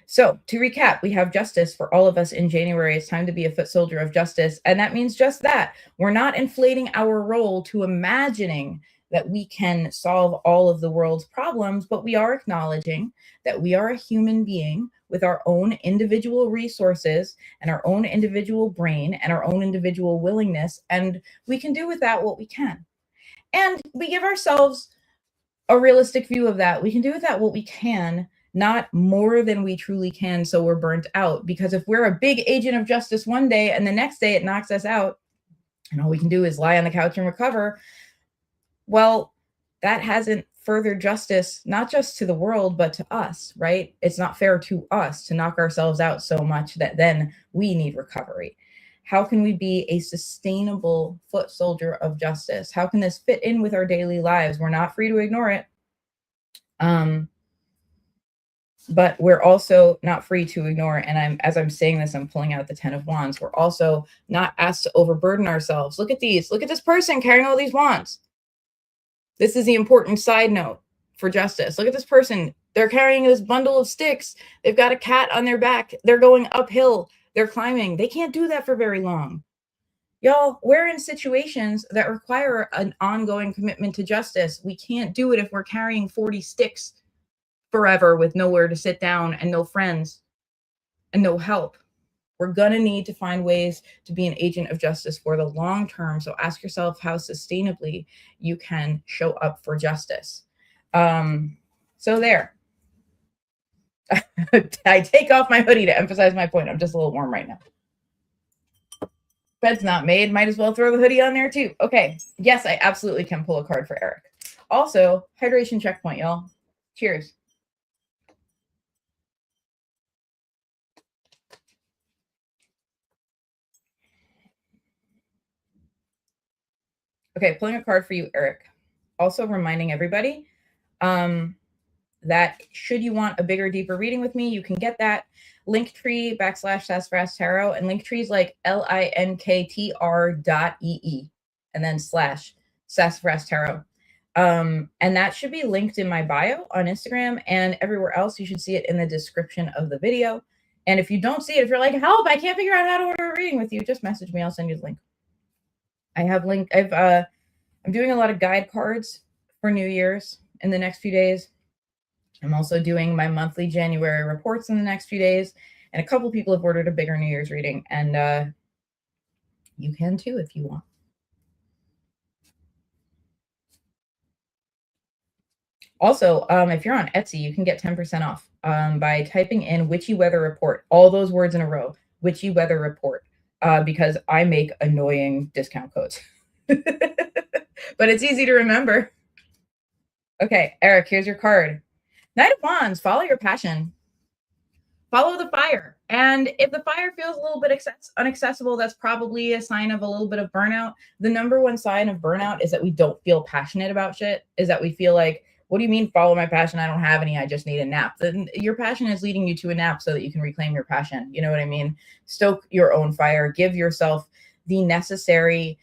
So to recap, we have justice for all of us in January. It's time to be a foot soldier of justice. And that means just that. We're not inflating our role to imagining that we can solve all of the world's problems, but we are acknowledging that we are a human being with our own individual resources and our own individual brain and our own individual willingness. And we can do with that what we can. And we give ourselves a realistic view of that. We can do with that what we can, not more than we truly can, so we're burnt out. Because if we're a big agent of justice one day and the next day it knocks us out, and all we can do is lie on the couch and recover, well, that hasn't furthered justice, not just to the world, but to us, right? It's not fair to us to knock ourselves out so much that then we need recovery. How can we be a sustainable foot soldier of justice? How can this fit in with our daily lives? We're not free to ignore it. But we're also not free to ignore, and as I'm saying this, I'm pulling out the 10 of Wands. We're also not asked to overburden ourselves. Look at these. Look at this person carrying all these wands. This is the important side note for justice. Look at this person. They're carrying this bundle of sticks. They've got a cat on their back. They're going uphill. They're climbing. They can't do that for very long. Y'all, we're in situations that require an ongoing commitment to justice. We can't do it if we're carrying 40 sticks forever with nowhere to sit down and no friends and no help. We're going to need to find ways to be an agent of justice for the long term. So ask yourself how sustainably you can show up for justice. So there. I take off my hoodie to emphasize my point. I'm just a little warm right now. Bed's not made. Might as well throw the hoodie on there too. Okay. Yes, I absolutely can pull a card for Eric. Also, hydration checkpoint, y'all. Cheers. Okay, pulling a card for you, Eric. Also reminding everybody that should you want a bigger, deeper reading with me, you can get that linktr.ee/sassafrastarot, and Linktree is like linktr.ee and then /sassafrastarot. And that should be linked in my bio on Instagram and everywhere else. You should see it in the description of the video. And if you don't see it, if you're like, help, I can't figure out how to order a reading with you, just message me. I'll send you the link. I'm doing a lot of guide cards for New Year's in the next few days. I'm also doing my monthly January reports in the next few days, and a couple people have ordered a bigger New Year's reading, and you can too if you want. Also, if you're on Etsy, you can get 10% off by typing in Witchy Weather Report, all those words in a row, Witchy Weather Report, because I make annoying discount codes. But it's easy to remember. Okay, Eric, here's your card. Knight of Wands, follow your passion. Follow the fire. And if the fire feels a little bit inaccessible, that's probably a sign of a little bit of burnout. The number one sign of burnout is that we don't feel passionate about shit, is that we feel like, what do you mean follow my passion? I don't have any. I just need a nap. Then your passion is leading you to a nap so that you can reclaim your passion. You know what I mean? Stoke your own fire. Give yourself the necessary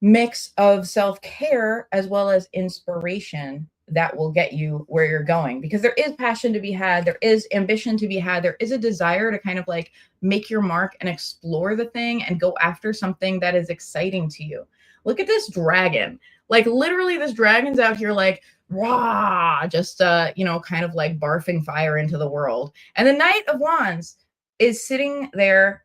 mix of self-care as well as inspiration that will get you where you're going, because there is passion to be had, there is ambition to be had, there is a desire to kind of like make your mark and explore the thing and go after something that is exciting to you. Look at this dragon. Like literally this dragon's out here like rah, just kind of like barfing fire into the world. And the Knight of Wands is sitting there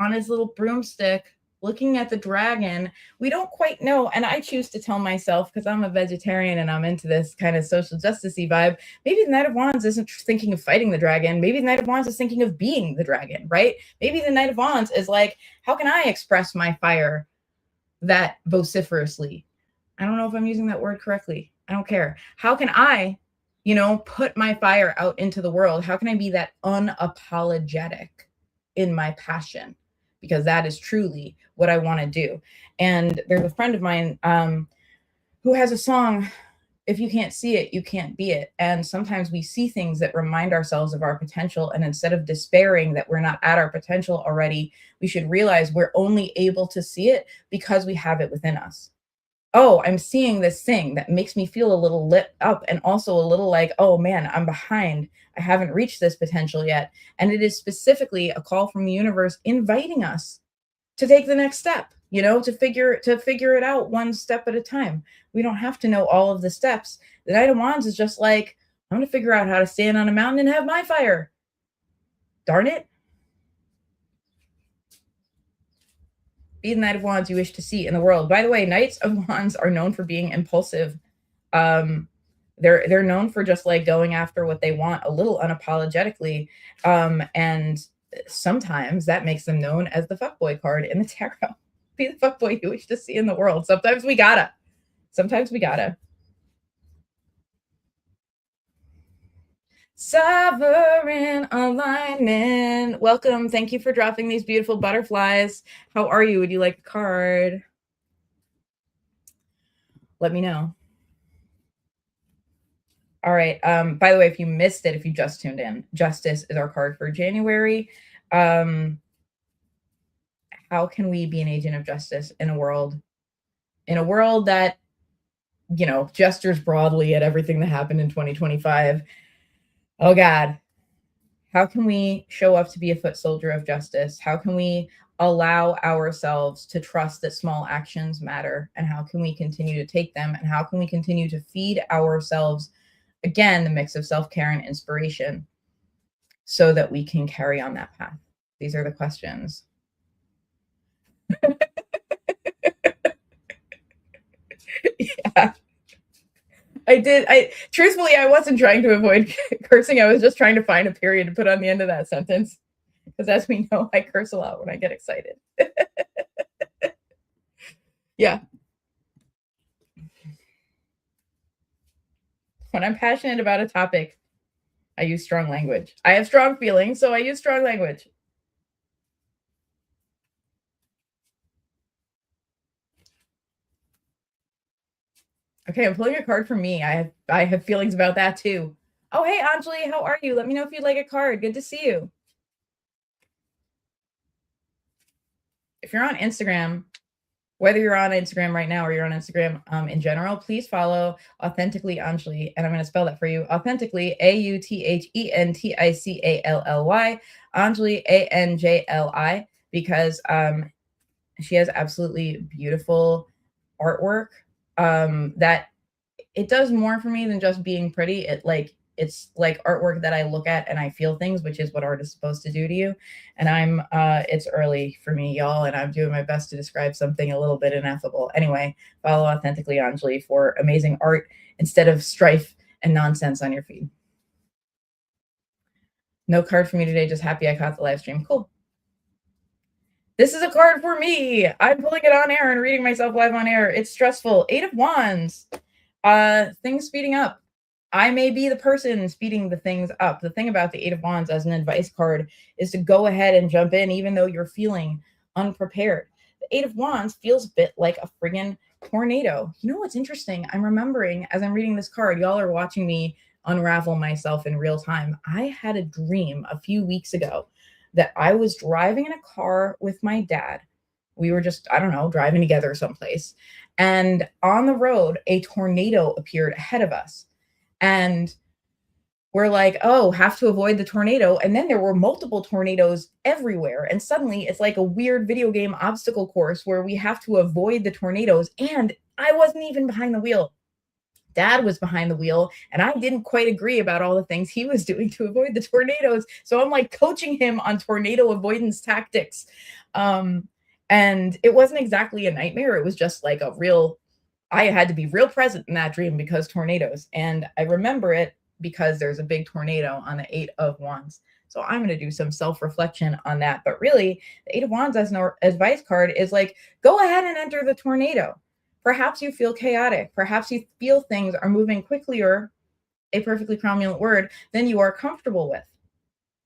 on his little broomstick looking at the dragon. We don't quite know, and I choose to tell myself, because I'm a vegetarian and I'm into this kind of social justice-y vibe, maybe the Knight of Wands isn't thinking of fighting the dragon. Maybe the Knight of Wands is thinking of being the dragon, right? Maybe the Knight of Wands is like, how can I express my fire that vociferously? I don't know if I'm using that word correctly. I don't care. How can I, put my fire out into the world? How can I be that unapologetic in my passion? Because that is truly what I want to do. And there's a friend of mine who has a song, if you can't see it, you can't be it. And sometimes we see things that remind ourselves of our potential. And instead of despairing that we're not at our potential already, we should realize we're only able to see it because we have it within us. Oh, I'm seeing this thing that makes me feel a little lit up and also a little like, oh man, I'm behind. I haven't reached this potential yet. And it is specifically a call from the universe inviting us to take the next step, to figure it out one step at a time. We don't have to know all of the steps. The Knight of Wands is just like, I'm going to figure out how to stand on a mountain and have my fire. Darn it. Be the Knight of Wands you wish to see in the world. By the way, Knights of Wands are known for being impulsive. They're known for just like going after what they want a little unapologetically. And sometimes that makes them known as the fuckboy card in the tarot. Be the fuckboy you wish to see in the world. Sometimes we gotta. Sovereign alignment. Welcome. Thank you for dropping these beautiful butterflies. How are you? Would you like a card? Let me know. All right. By the way, if you missed it, if you just tuned in, Justice is our card for January. How can we be an agent of justice in a world that, gestures broadly at everything that happened in 2025? Oh God. How can we show up to be a foot soldier of justice? How can we allow ourselves to trust that small actions matter? And how can we continue to take them? And how can we continue to feed ourselves, again, the mix of self-care and inspiration, so that we can carry on that path? These are the questions. Yeah. Truthfully, I wasn't trying to avoid cursing. I was just trying to find a period to put on the end of that sentence. Because as we know, I curse a lot when I get excited. Yeah. When I'm passionate about a topic, I use strong language. I have strong feelings, so I use strong language. Okay, I'm pulling a card for me. I have feelings about that too. Oh, hey, Anjali, how are you? Let me know if you'd like a card. Good to see you. If you're on Instagram, whether you're on Instagram right now or you're on Instagram in general, please follow Authentically Anjali. And I'm going to spell that for you. Authentically, AUTHENTICALLY, Anjali, ANJLI, because she has absolutely beautiful artwork that it does more for me than just being pretty. It's like artwork that I look at and I feel things, which is what art is supposed to do to you. And it's early for me, y'all, and I'm doing my best to describe something a little bit ineffable. Anyway, follow Authentically Anjali for amazing art instead of strife and nonsense on your feed. No card for me today, just happy I caught the live stream. Cool. This is a card for me. I'm pulling it on air and reading myself live on air. It's stressful. 8 of Wands. Things speeding up. I may be the person speeding the things up. The thing about the 8 of Wands as an advice card is to go ahead and jump in even though you're feeling unprepared. The 8 of Wands feels a bit like a friggin' tornado. You know what's interesting? I'm remembering as I'm reading this card, y'all are watching me unravel myself in real time. I had a dream a few weeks ago that I was driving in a car with my dad. We were just, I don't know, driving together someplace. And on the road, a tornado appeared ahead of us. And we're like, oh, have to avoid the tornado. And then there were multiple tornadoes everywhere. And suddenly it's like a weird video game obstacle course where we have to avoid the tornadoes. And I wasn't even behind the wheel. Dad was behind the wheel, and I didn't quite agree about all the things he was doing to avoid the tornadoes. So I'm like coaching him on tornado avoidance tactics. And it wasn't exactly a nightmare. It was just like I had to be real present in that dream because tornadoes. And I remember it because there's a big tornado on the 8 of Wands. So I'm going to do some self-reflection on that. But really, the 8 of Wands as an advice card is like, go ahead and enter the tornado. Perhaps you feel chaotic. Perhaps you feel things are moving quickly, or a perfectly cromulent word, than you are comfortable with.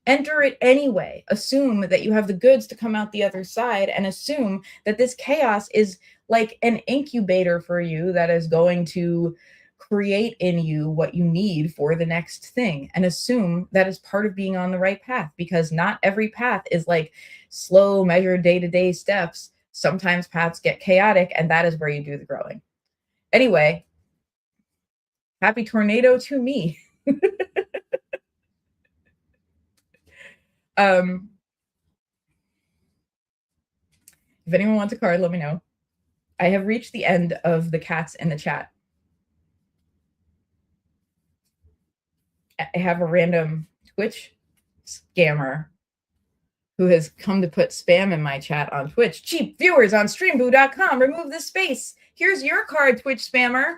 Enter it anyway. Assume that you have the goods to come out the other side, and assume that this chaos is like an incubator for you that is going to create in you what you need for the next thing. And assume that is part of being on the right path, because not every path is like slow, measured day-to-day steps. Sometimes paths get chaotic, and that is where you do the growing. Anyway, happy tornado to me. If anyone wants a card, let me know. I have reached the end of the cats in the chat. I have a random Twitch scammer who has come to put spam in my chat on Twitch. Cheap viewers on streamboo.com. Remove this space. Here's your card, Twitch spammer.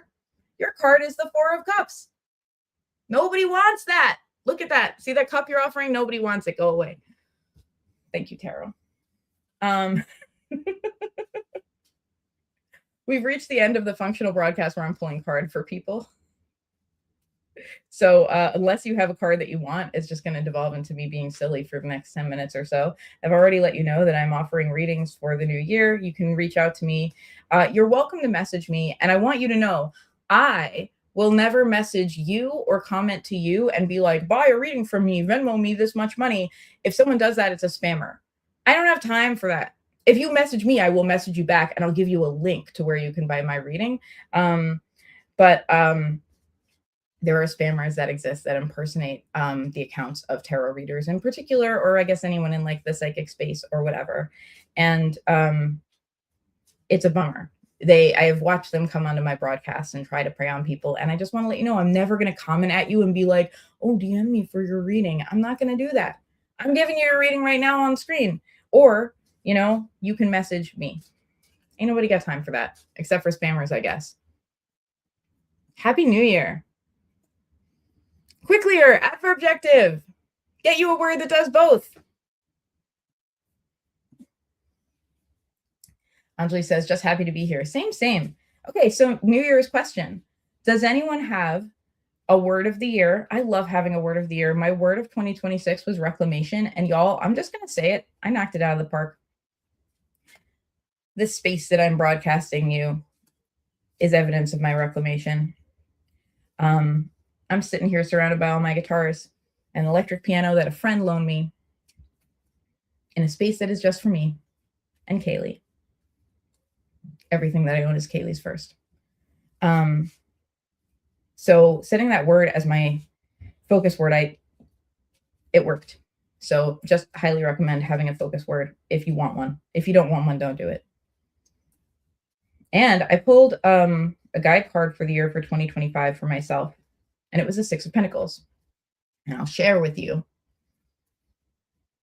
Your card is the 4 of Cups. Nobody wants that. Look at that. See that cup you're offering? Nobody wants it. Go away. Thank you, Tarot. We've reached the end of the functional broadcast where I'm pulling card for people. So unless you have a card that you want, it's just going to devolve into me being silly for the next 10 minutes or so. I've already let you know that I'm offering readings for the new year. You can reach out to me. You're welcome to message me. And I want you to know, I will never message you or comment to you and be like, buy a reading from me, Venmo me this much money. If someone does that, it's a spammer. I don't have time for that. If you message me, I will message you back, and I'll give you a link to where you can buy my reading. There are spammers that exist that impersonate the accounts of tarot readers in particular, or I guess anyone in like the psychic space or whatever. And it's a bummer. I have watched them come onto my broadcast and try to prey on people. And I just want to let you know, I'm never going to comment at you and be like, oh, DM me for your reading. I'm not going to do that. I'm giving you your reading right now on screen. Or, you can message me. Ain't nobody got time for that, except for spammers, I guess. Happy New Year. Quicklier, adverbjective. Get you a word that does both. Anjali says, just happy to be here. Same. Okay, so New Year's question. Does anyone have a word of the year? I love having a word of the year. My word of 2026 was reclamation. And y'all, I'm just going to say it. I knocked it out of the park. This space that I'm broadcasting you is evidence of my reclamation. I'm sitting here surrounded by all my guitars, an electric piano that a friend loaned me, in a space that is just for me and Kaylee. Everything that I own is Kaylee's first. So setting that word as my focus word, it worked. So just highly recommend having a focus word if you want one. If you don't want one, don't do it. And I pulled a guide card for the year for 2025 for myself, and it was the Six of Pentacles. And I'll share with you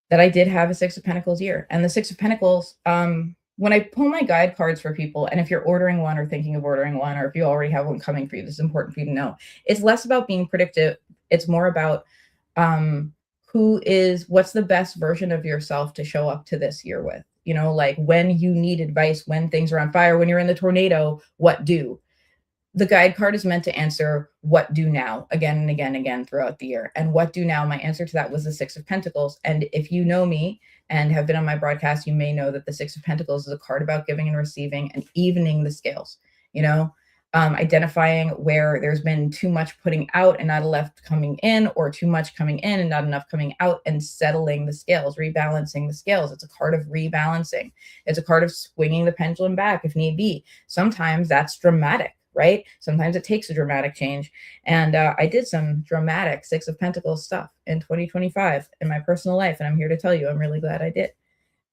that I did have a Six of Pentacles year. And the Six of Pentacles, when I pull my guide cards for people, and if you're ordering one or thinking of ordering one, or if you already have one coming for you, this is important for you to know. It's less about being predictive. It's more about what's the best version of yourself to show up to this year with. You know, like when you need advice, when things are on fire, when you're in the tornado, what do? The guide card is meant to answer what do now again and again and again throughout the year. And what do now, my answer to that was the Six of Pentacles. And if you know me and have been on my broadcast, you may know that the Six of Pentacles is a card about giving and receiving and evening the scales, you know, identifying where there's been too much putting out and not enough coming in, or too much coming in and not enough coming out, and settling the scales, rebalancing the scales. It's a card of rebalancing. It's a card of swinging the pendulum back if need be. Sometimes that's dramatic, right? Sometimes it takes a dramatic change. And I did some dramatic Six of Pentacles stuff in 2025 in my personal life. And I'm here to tell you, I'm really glad I did.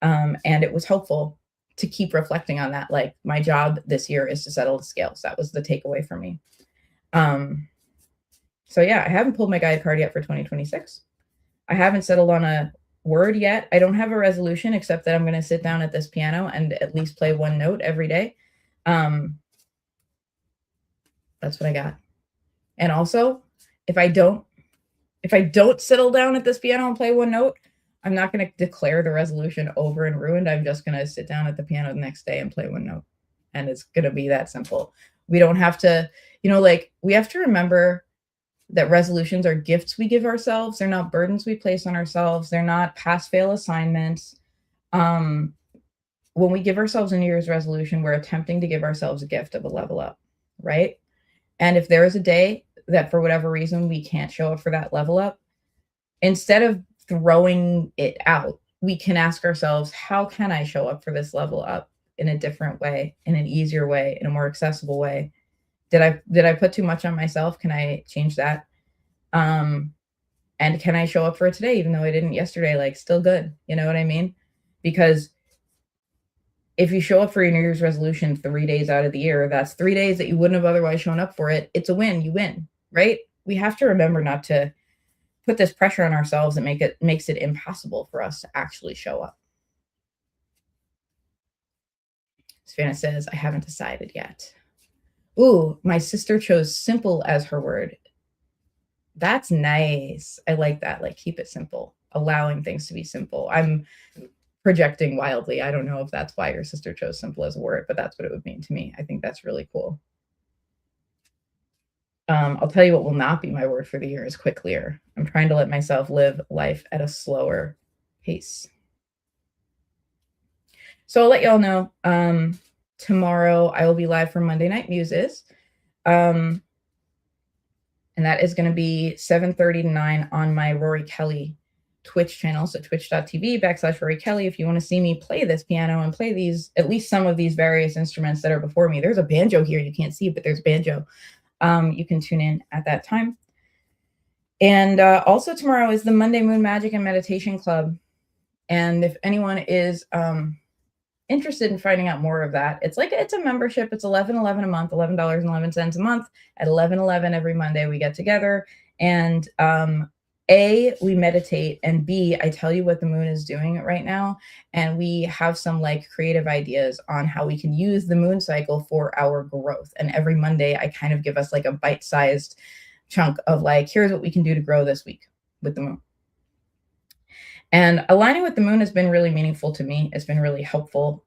And it was helpful to keep reflecting on that. Like, my job this year is to settle the scales. That was the takeaway for me. So yeah, I haven't pulled my guide card yet for 2026. I haven't settled on a word yet. I don't have a resolution, except that I'm going to sit down at this piano and at least play one note every day. That's what I got. And also, if I don't settle down at this piano and play one note, I'm not going to declare the resolution over and ruined. I'm just going to sit down at the piano the next day and play one note. And it's going to be that simple. We don't have to, you know, like, we have to remember that resolutions are gifts we give ourselves. They're not burdens we place on ourselves. They're not pass-fail assignments. When we give ourselves a New Year's resolution, we're attempting to give ourselves a gift of a level up, right? And if there is a day that for whatever reason we can't show up for that level up, instead of throwing it out, we can ask ourselves, how can I show up for this level up in a different way, in an easier way, in a more accessible way? Did I put too much on myself? Can I change that? And can I show up for it today, even though I didn't yesterday? Like, still good. You know what I mean? Because if you show up for your New Year's resolution 3 days out of the year, that's 3 days that you wouldn't have otherwise shown up for it. It's a win. You win, right? We have to remember not to put this pressure on ourselves that makes it impossible for us to actually show up. Savannah says, I haven't decided yet. Ooh, my sister chose simple as her word. That's nice. I like that. Like, keep it simple, allowing things to be simple. I'm projecting wildly. I don't know if that's why your sister chose simple as a word, but that's what it would mean to me. I think that's really cool. I'll tell you what will not be my word for the year is quick clear. I'm trying to let myself live life at a slower pace. So I'll let y'all know. Tomorrow I will be live for Monday Night Muses. And that is going to be 7:30 to 9 on my Rory Kelly Twitch channel. So twitch.tv/Rory Kelly. If you want to see me play this piano and play these, at least some of these various instruments that are before me. There's a banjo here. You can't see, but there's banjo. You can tune in at that time. And also tomorrow is the Monday Moon Magic and Meditation Club. And if anyone is interested in finding out more of that, it's a membership. It's $11.11 a month, $11.11 a month. At 11:11 every Monday we get together, and A, we meditate, and B, I tell you what the moon is doing right now, and we have some like creative ideas on how we can use the moon cycle for our growth. And every Monday I kind of give us like a bite-sized chunk of like, here's what we can do to grow this week with the moon. And aligning with the moon has been really meaningful to me. It's been really helpful.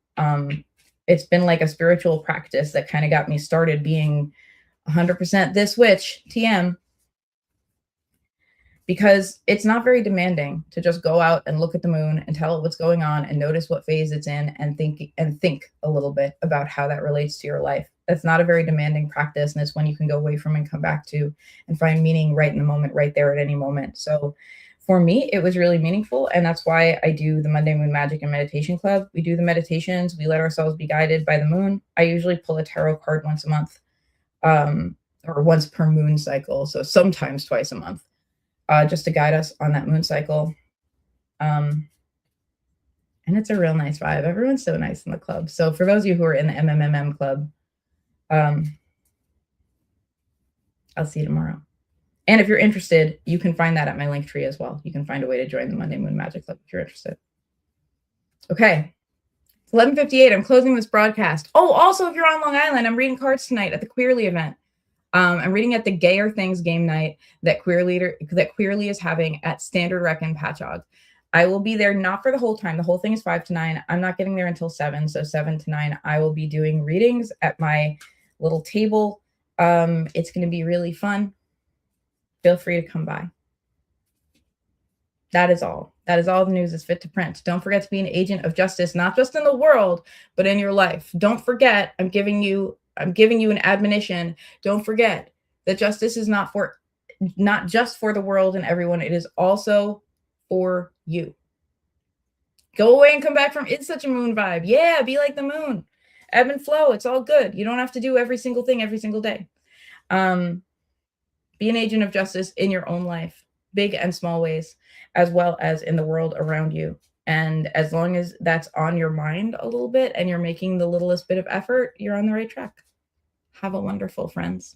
It's been like a spiritual practice that kind of got me started being 100% this witch, TM, because it's not very demanding to just go out and look at the moon and tell it what's going on and notice what phase it's in and think a little bit about how that relates to your life. That's not a very demanding practice, and it's one you can go away from and come back to and find meaning right in the moment, right there at any moment. So for me, it was really meaningful, and that's why I do the Monday Moon Magic and Meditation Club. We do the meditations. We let ourselves be guided by the moon. I usually pull a tarot card once a month, or once per moon cycle, so sometimes twice a month, just to guide us on that moon cycle. And it's a real nice vibe. Everyone's so nice in the club. So for those of you who are in the MMMM club, I'll see you tomorrow. And if you're interested, you can find that at my Linktree as well. You can find a way to join the Monday Moon Magic Club if you're interested. Okay. It's 11:58. I'm closing this broadcast. Oh, also, if you're on Long Island, I'm reading cards tonight at the Queerly event. I'm reading at the Gayer Things game night that Queerly is having at Standard Rec in Patchogue. I will be there not for the whole time. The whole thing is 5 to 9. I'm not getting there until 7. So 7 to 9, I will be doing readings at my little table. It's going to be really fun. Feel free to come by. That is all. That is all the news is fit to print. Don't forget to be an agent of justice, not just in the world, but in your life. Don't forget, I'm giving you an admonition. Don't forget that justice is not just for the world and everyone. It is also for you. Go away and come back from It's Such a Moon vibe. Yeah, be like the moon. Ebb and flow. It's all good. You don't have to do every single thing every single day. Be an agent of justice in your own life, big and small ways, as well as in the world around you. And as long as that's on your mind a little bit and you're making the littlest bit of effort, you're on the right track. Have a wonderful, friends.